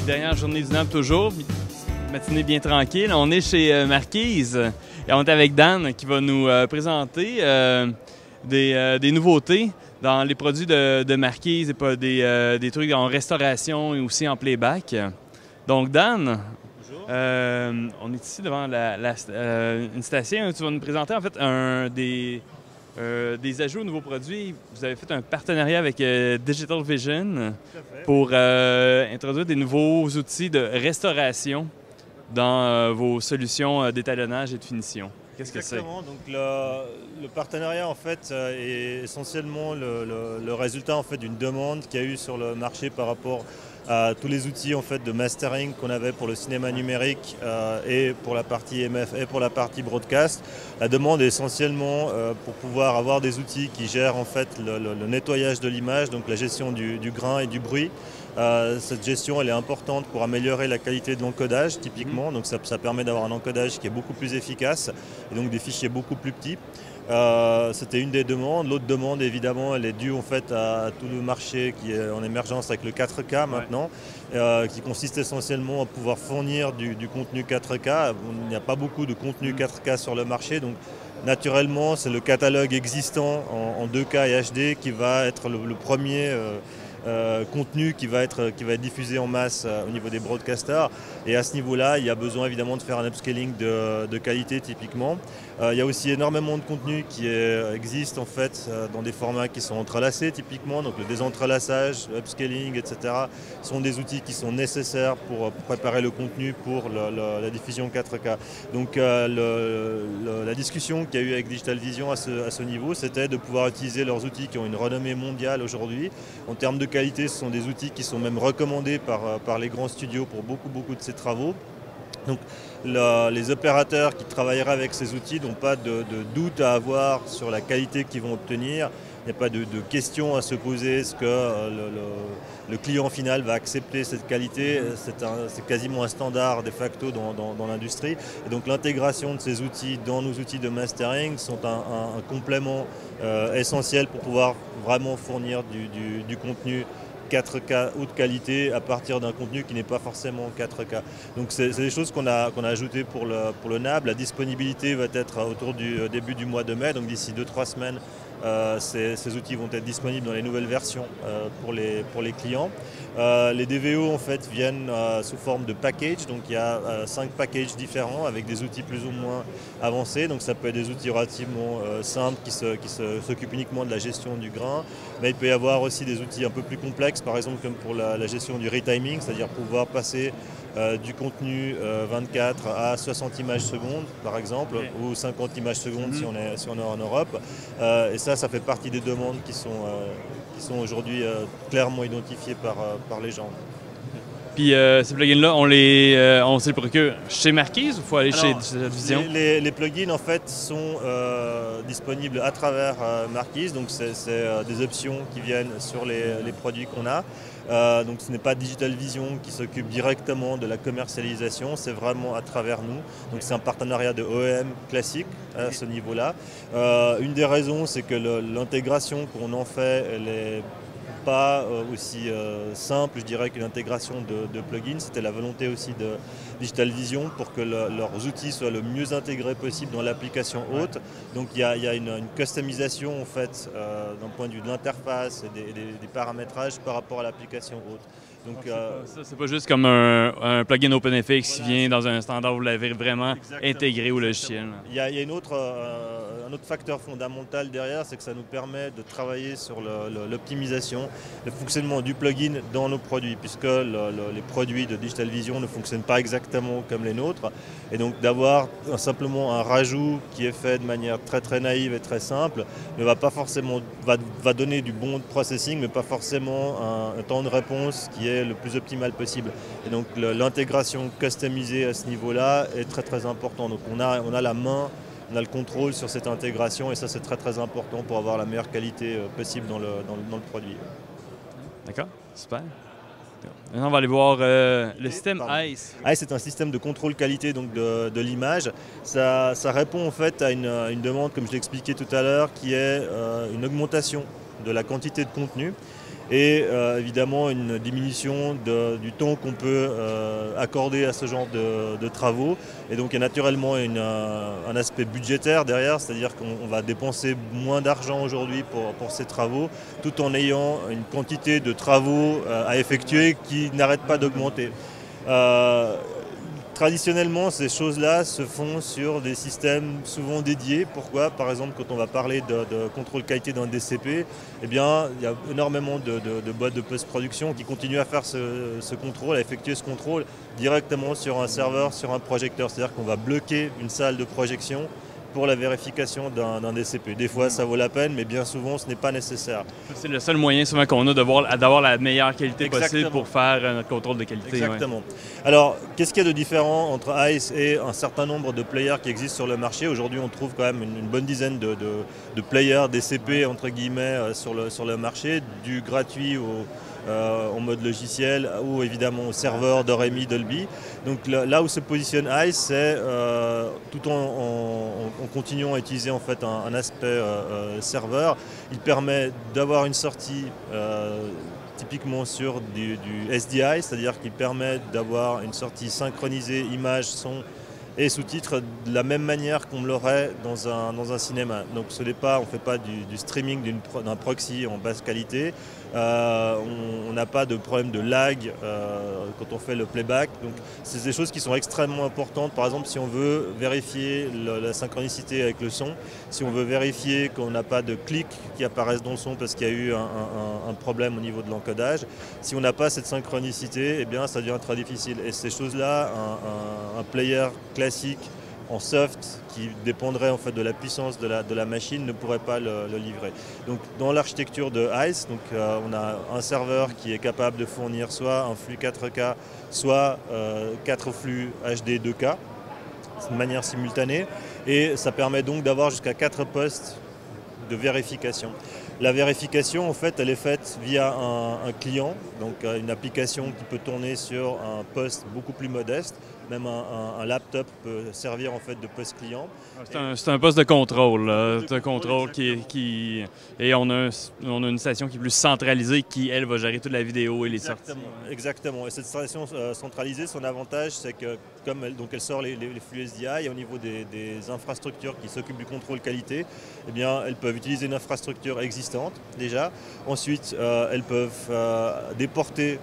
dernière journée du NAB toujours, matinée bien tranquille. On est chez Marquise et on est avec Dan qui va nous présenter des nouveautés dans les produits de Marquise et des trucs en restauration et aussi en playback. Donc Dan, on est ici devant une station. Tu vas nous présenter en fait des ajouts aux nouveaux produits. Vous avez fait un partenariat avec Digital Vision pour introduire des nouveaux outils de restauration dans vos solutions d'étalonnage et de finition. Qu'est-ce que c'est? Exactement. Donc le partenariat en fait est essentiellement le résultat en fait d'une demande qu'il y a eu sur le marché par rapport à tous les outils en fait de mastering qu'on avait pour le cinéma numérique et pour la partie MF et pour la partie broadcast. La demande est essentiellement pour pouvoir avoir des outils qui gèrent en fait le nettoyage de l'image, donc la gestion du grain et du bruit. Cette gestion elle est importante pour améliorer la qualité de l'encodage typiquement, donc ça permet d'avoir un encodage qui est beaucoup plus efficace et donc des fichiers beaucoup plus petits. C'était une des demandes. L'autre demande évidemment elle est due en fait à tout le marché qui est en émergence avec le 4K maintenant, qui consiste essentiellement à pouvoir fournir du contenu 4K. Il n'y a pas beaucoup de contenu 4K sur le marché, donc naturellement c'est le catalogue existant en 2K et HD qui va être le premier contenu qui va être diffusé en masse au niveau des broadcasters, et à ce niveau-là il y a besoin évidemment de faire un upscaling de qualité typiquement. Il y a aussi énormément de contenu qui existe en fait dans des formats qui sont entrelacés typiquement, donc le désentrelaçage, le upscaling, etc. sont des outils qui sont nécessaires pour préparer le contenu pour la diffusion 4K. Donc la discussion qu'il y a eu avec Digital Vision à ce niveau, c'était de pouvoir utiliser leurs outils qui ont une renommée mondiale aujourd'hui. En termes de qualité, ce sont des outils qui sont même recommandés par les grands studios pour beaucoup de ces travaux. Donc les opérateurs qui travailleraient avec ces outils n'ont pas de doute à avoir sur la qualité qu'ils vont obtenir. Il n'y a pas de questions à se poser. Est-ce que le client final va accepter cette qualité? C'est quasiment un standard de facto dans l'industrie. Et donc l'intégration de ces outils dans nos outils de mastering sont un complément essentiel pour pouvoir vraiment fournir du contenu 4K haute qualité à partir d'un contenu qui n'est pas forcément 4K. Donc c'est des choses qu'on a ajoutées pour le NAB. La disponibilité va être autour du début du mois de mai, donc d'ici 2-3 semaines. Ces outils vont être disponibles dans les nouvelles versions pour les clients. Les DVO en fait viennent sous forme de package, donc il y a 5 packages différents avec des outils plus ou moins avancés. Donc ça peut être des outils relativement simples qui s'occupent uniquement de la gestion du grain, mais il peut y avoir aussi des outils un peu plus complexes, par exemple comme pour la gestion du retiming, c'est-à-dire pouvoir passer du contenu 24 à 60 images secondes par exemple, ou 50 images secondes si on est en Europe. Et ça fait partie des demandes qui sont aujourd'hui clairement identifiées par les gens. Puis ces plugins-là, on se les procure chez Marquise ou il faut aller chez Digital Vision? Les plugins en fait sont disponibles à travers Marquise, donc c'est des options qui viennent sur les produits qu'on a. Donc ce n'est pas Digital Vision qui s'occupe directement de la commercialisation, c'est vraiment à travers nous. Donc c'est un partenariat de OEM classique à ce niveau-là. Une des raisons, c'est que l'intégration qu'on en fait, elle est pas aussi simple, je dirais, qu'une intégration de plugins. C'était la volonté aussi de Digital Vision pour que leurs outils soient le mieux intégrés possible dans l'application haute. Donc il y a une customisation en fait d'un point de vue de l'interface et des paramétrages par rapport à l'application haute. Donc c'est pas juste comme un plugin OpenFX qui vient dans un standard où vous l'avez vraiment intégré au logiciel. Il y a un autre facteur fondamental derrière, c'est que ça nous permet de travailler sur l'optimisation, le fonctionnement du plugin dans nos produits, puisque les produits de Digital Vision ne fonctionnent pas exactement comme les nôtres. Et donc d'avoir simplement un rajout qui est fait de manière très naïve et très simple ne va pas forcément va donner du bon processing, mais pas forcément un temps de réponse qui est le plus optimal possible. Et donc l'intégration customisée à ce niveau-là est très important. Donc on a la main, on a le contrôle sur cette intégration, et ça c'est très important pour avoir la meilleure qualité possible dans le produit. D'accord, super. Maintenant on va aller voir le système ICE. ICE est un système de contrôle qualité donc de l'image. Ça répond en fait à une demande, comme je l'ai expliqué tout à l'heure, qui est une augmentation de la quantité de contenu. et évidemment une diminution du temps qu'on peut accorder à ce genre de travaux. Et donc il y a naturellement un aspect budgétaire derrière, c'est-à-dire qu'on va dépenser moins d'argent aujourd'hui pour ces travaux, tout en ayant une quantité de travaux à effectuer qui n'arrête pas d'augmenter. Traditionnellement, ces choses-là se font sur des systèmes souvent dédiés. Pourquoi? Par exemple, quand on va parler de contrôle qualité d'un DCP, eh bien, il y a énormément de boîtes de post-production qui continuent à faire ce contrôle, à effectuer ce contrôle directement sur un serveur, sur un projecteur. C'est-à-dire qu'on va bloquer une salle de projection pour la vérification d'un DCP. Des fois, ça vaut la peine, mais bien souvent, ce n'est pas nécessaire. C'est le seul moyen souvent qu'on a d'avoir la meilleure qualité Exactement. possible pour faire notre contrôle de qualité. Exactement. Ouais. Alors, qu'est-ce qu'il y a de différent entre ICE et un certain nombre de players qui existent sur le marché? Aujourd'hui, on trouve quand même une bonne dizaine de players DCP, entre guillemets, sur le marché, du gratuit en mode logiciel ou évidemment au serveur d'Oremi, Dolby. Donc là où se positionne ICE, c'est tout en continuant à utiliser en fait un aspect serveur, il permet d'avoir une sortie typiquement sur du SDI, c'est-à-dire qu'il permet d'avoir une sortie synchronisée image, son et sous-titres de la même manière qu'on l'aurait dans un cinéma. Donc on ne fait pas du streaming d'un proxy en basse qualité. On n'a pas de problème de lag quand on fait le playback. Donc c'est des choses qui sont extrêmement importantes. Par exemple, si on veut vérifier la synchronicité avec le son, si on veut vérifier qu'on n'a pas de clics qui apparaissent dans le son parce qu'il y a eu un problème au niveau de l'encodage, si on n'a pas cette synchronicité, eh bien ça devient très difficile. Et ces choses-là, un player classique en soft qui dépendrait en fait de la puissance de la machine ne pourrait pas le livrer. Donc dans l'architecture de ICE, on a un serveur qui est capable de fournir soit un flux 4K, soit 4 flux HD 2K de manière simultanée, et ça permet donc d'avoir jusqu'à 4 postes de vérification. La vérification, en fait, elle est faite via un client, donc une application qui peut tourner sur un poste beaucoup plus modeste. Même un laptop peut servir en fait de poste client. C'est un poste de contrôle, et on a une station qui est plus centralisée qui, elle, va gérer toute la vidéo et les sorties. Exactement. Et cette station centralisée, son avantage, c'est que comme elle sort les flux SDI, et au niveau des infrastructures qui s'occupent du contrôle qualité, eh bien, elles peuvent utiliser une infrastructure existante déjà. Ensuite, elles peuvent déporter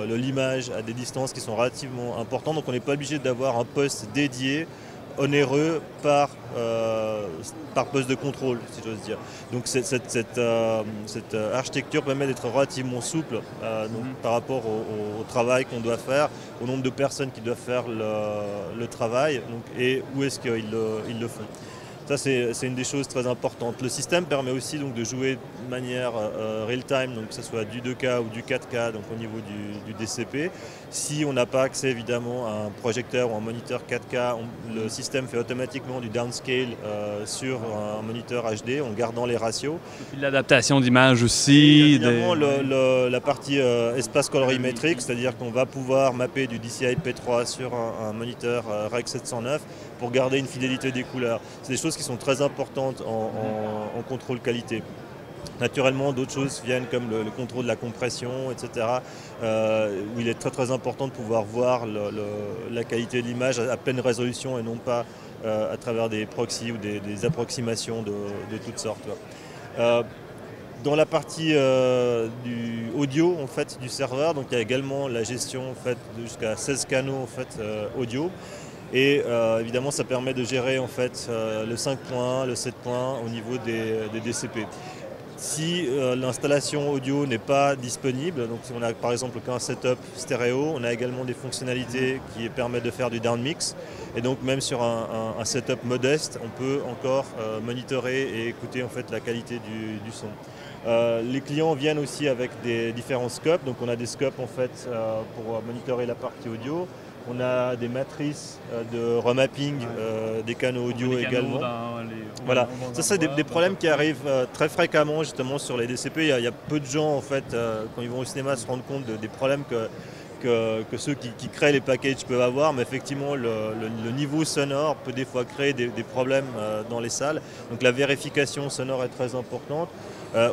l'image à des distances qui sont relativement importantes. Donc on n'est pas obligé d'avoir un poste dédié onéreux par poste de contrôle, si j'ose dire. Donc cette architecture permet d'être relativement souple par rapport au travail qu'on doit faire, au nombre de personnes qui doivent faire le travail et où est-ce qu'ils le font. Ça, c'est une des choses très importantes. Le système permet aussi donc, de jouer de manière real-time, donc que ce soit du 2K ou du 4K, donc au niveau du DCP. Si on n'a pas accès évidemment à un projecteur ou un moniteur 4K, le système fait automatiquement du downscale sur un moniteur HD en gardant les ratios. Et puis l'adaptation d'image aussi. Évidemment, la partie espace colorimétrique, c'est-à-dire qu'on va pouvoir mapper du DCI P3 sur un moniteur Rec 709 pour garder une fidélité des couleurs. C'est des choses qui sont très importantes en contrôle qualité. Naturellement, d'autres choses viennent comme le contrôle de la compression, etc., où il est très très important de pouvoir voir la qualité de l'image à pleine résolution et non pas à travers des proxys ou des approximations de toutes sortes. Dans la partie du audio en fait, du serveur, donc il y a également la gestion en fait, jusqu'à 16 canaux en fait, audio. Et évidemment, ça permet de gérer en fait, le 5.1, le 7.1 au niveau des DCP. Si l'installation audio n'est pas disponible, donc si on a par exemple qu'un setup stéréo, on a également des fonctionnalités qui permettent de faire du downmix. Et donc même sur un setup modeste, on peut encore monitorer et écouter en fait, la qualité du son. Les clients viennent aussi avec des différents scopes, donc on a des scopes en fait, pour monitorer la partie audio. On a des matrices de remapping des canaux audio également. Voilà, ça c'est des problèmes qui arrivent très fréquemment justement sur les DCP. Il y a peu de gens en fait, quand ils vont au cinéma, se rendent compte des problèmes que ceux qui créent les packages peuvent avoir, mais effectivement le niveau sonore peut des fois créer des problèmes dans les salles. Donc la vérification sonore est très importante.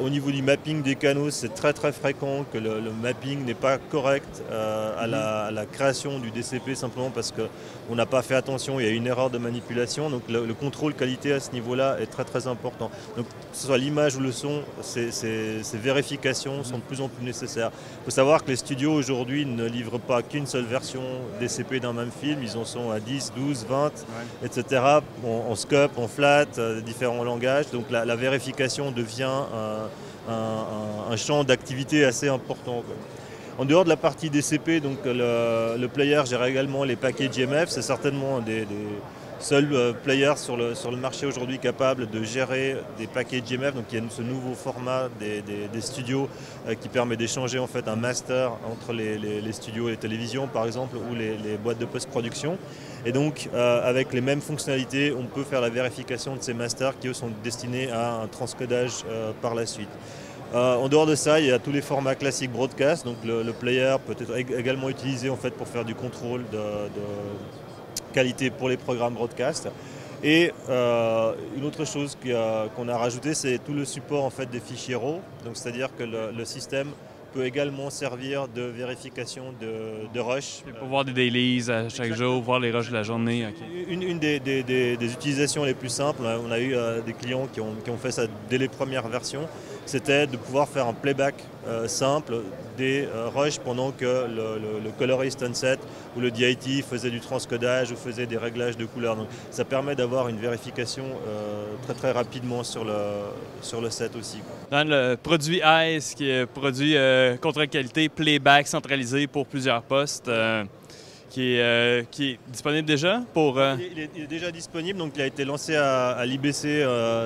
Au niveau du mapping des canaux, c'est très fréquent que le mapping n'est pas correct à la création du DCP, simplement parce qu'on n'a pas fait attention, il y a une erreur de manipulation. Donc le contrôle qualité à ce niveau-là est très important. Donc que ce soit l'image ou le son, ces vérifications sont de plus en plus nécessaires. Il faut savoir que les studios aujourd'hui ne livrent pas qu'une seule version DCP d'un même film, ils en sont à 10, 12, 20, etc. En scope, en flat, différents langages. Donc la vérification devient un champ d'activité assez important, quoi. En dehors de la partie DCP, donc le player gère également les packages IMF. C'est certainement des seuls players sur le marché aujourd'hui capables de gérer des packages IMF. Donc il y a ce nouveau format des studios qui permet d'échanger en fait un master entre les studios et les télévisions par exemple, ou les boîtes de post-production. Et donc avec les mêmes fonctionnalités, on peut faire la vérification de ces masters qui eux sont destinés à un transcodage par la suite. En dehors de ça, il y a tous les formats classiques broadcast, donc le player peut être également utilisé en fait pour faire du contrôle de qualité pour les programmes broadcast. Et une autre chose qu'on a rajouté, c'est tout le support en fait des fichiers RAW, donc c'est-à-dire que le système peut également servir de vérification de rush. Pour voir des dailies à chaque jour, voir les rushs de la journée. Okay. Une des utilisations les plus simples, on a eu des clients qui ont fait ça dès les premières versions, c'était de pouvoir faire un playback simple des rushs pendant que le colorist on set ou le DIT faisait du transcodage ou faisait des réglages de couleurs. Donc ça permet d'avoir une vérification très rapidement sur le set aussi, quoi. Dans le produit ICE, qui est produit contrôle qualité playback centralisé pour plusieurs postes, qui est disponible déjà pour... Il est déjà disponible, donc il a été lancé à l'IBC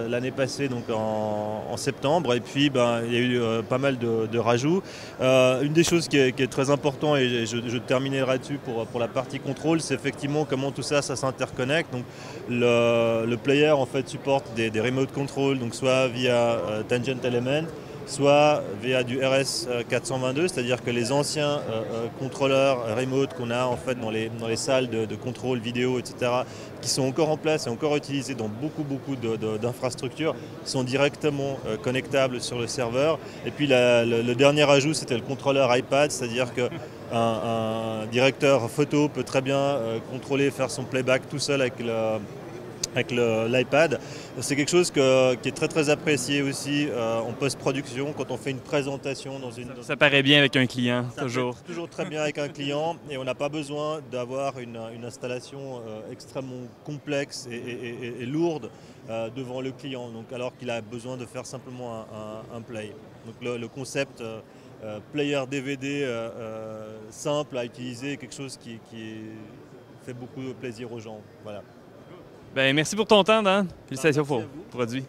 l'année passée, donc en septembre, et puis il y a eu pas mal de rajouts. Une des choses qui est très importante, et je terminerai là-dessus pour la partie contrôle, c'est effectivement comment tout ça s'interconnecte. Donc le player en fait supporte des remote control, donc soit via Tangent Element, soit via du RS422, c'est-à-dire que les anciens contrôleurs remote qu'on a en fait dans les salles de contrôle vidéo, etc., qui sont encore en place et encore utilisés dans beaucoup d'infrastructures, sont directement connectables sur le serveur. Et puis le dernier ajout, c'était le contrôleur iPad, c'est-à-dire qu'un directeur photo peut très bien contrôler, faire son playback tout seul avec l'iPad. C'est quelque chose qui est très apprécié aussi en post-production quand on fait une présentation dans une... Ça paraît bien avec un client, toujours. Toujours très bien avec un client, et on n'a pas besoin d'avoir une installation extrêmement complexe et lourde devant le client, donc, alors qu'il a besoin de faire simplement un play. Donc le concept player DVD simple à utiliser est quelque chose qui fait beaucoup de plaisir aux gens. Voilà. Merci pour ton temps, Dan. Félicitations pour le produit.